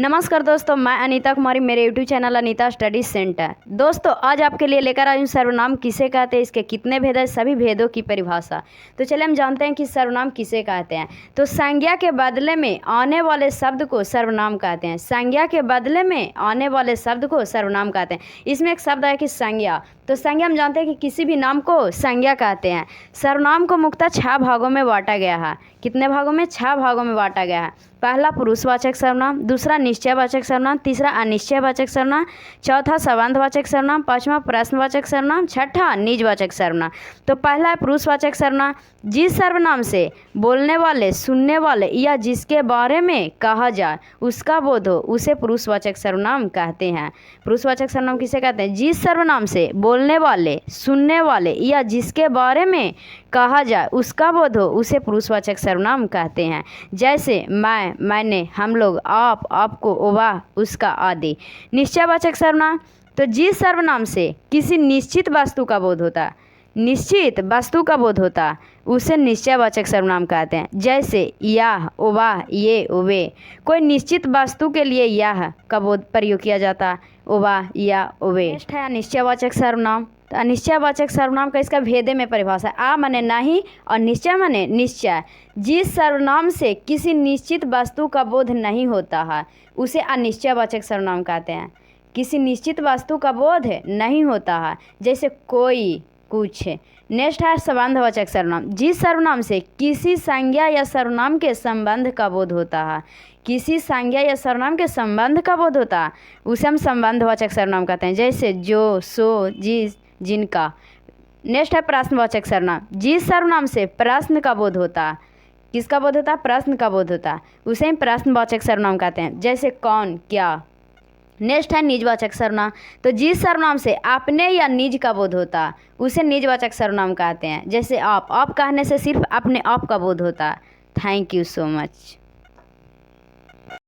नमस्कार दोस्तों, मैं अनीता कुमारी, मेरे YouTube channel Anita study centre. दोस्तों आज आपके लिए लेकर आई हूँ सर्वनाम किसे कहते हैं, इसके कितने भेद है, सभी भेदों की परिभाषा। तो चलिए हम जानते हैं कि सर्वनाम किसे कहते हैं। तो संज्ञा के बदले में आने वाले शब्द को सर्वनाम कहते हैं। संज्ञा के बदले में आने वाले शब्द को सर्वनाम कहते हैं। इसमें एक शब्द है कि संज्ञा। तो संज्ञा हम जानते हैं कि किसी भी नाम को संज्ञा कहते हैं। सर्वनाम को मुख्यतः 6 भागों में बांटा गया है। कितने भागों में? 6 भागों में बांटा गया है। पहला पुरुषवाचक सर्वनाम, दूसरा निश्चयवाचक सर्वनाम, तीसरा अनिश्चयवाचक सर्वनाम, चौथा संबंधवाचक सर्वनाम, पांचवा प्रश्नवाचक सर्वनाम, छठा निजवाचक सर्वनाम। तो पहला है पुरुषवाचक सर्वनाम। जिस सर्वनाम से बोलने वाले, सुनने वाले या जिसके बारे में कहा जाए उसका बोध हो उसे पुरुषवाचक सर्वनाम कहते हैं। पुरुषवाचक सर्वनाम किसे कहते हैं? जिस सर्वनाम से बोलने वाले, सुनने वाले या जिसके बारे में कहा जाए उसका बोध हो उसे पुरुषवाचक सर्वनाम कहते हैं। जैसे मैं, मैंने, हम लोग, आप, आपको, वह, उसका आदि। निश्चयवाचक सर्वनाम, तो जिस सर्वनाम से किसी निश्चित वस्तु का बोध होता, निश्चित वस्तु का बोध होता उसे निश्चयवाचक सर्वनाम कहते हैं। जैसे यह, वह, ये, वे। कोई निश्चित वस्तु के लिए यह का बोध प्रयोग किया जाता, वह या वे। नेक्स्ट है अनिश्चयवाचक सर्वनाम। तो अनिश्चयवाचक सर्वनाम का इसका भेदे में परिभाषा है। आ माने नहीं और निश्चय माने निश्चय। जिस सर्वनाम से किसी निश्चित वस्तु का बोध नहीं होता है उसे अनिश्चयवाचक सर्वनाम कहते हैं। किसी निश्चित वस्तु का बोध नहीं होता है, जैसे कोई, कुछ। नेक्स्ट है संबंधवाचक सर्वनाम। जिस सर्वनाम से किसी संज्ञा या सर्वनाम के संबंध का बोध होता है, किसी संज्ञा या सर्वनाम के संबंध का बोध होता है उसे हम संबंधवाचक सर्वनाम कहते हैं। जैसे जो, सो, जिस, जिनका। नेक्स्ट है प्रश्नवाचक सर्वनाम। जिस सर्वनाम से प्रश्न का बोध होता, किसका बोध होता? प्रश्न का बोध होता, उसे हम प्रश्नवाचक सर्वनाम कहते हैं। जैसे कौन, क्या। नेक्स्ट है निजवाचक सर्वनाम। तो जिस सर्वनाम से अपने या निज का बोध होता उसे निजवाचक सर्वनाम कहते हैं। जैसे आप कहने से सिर्फ अपने आप का बोध होता। Thank you so much.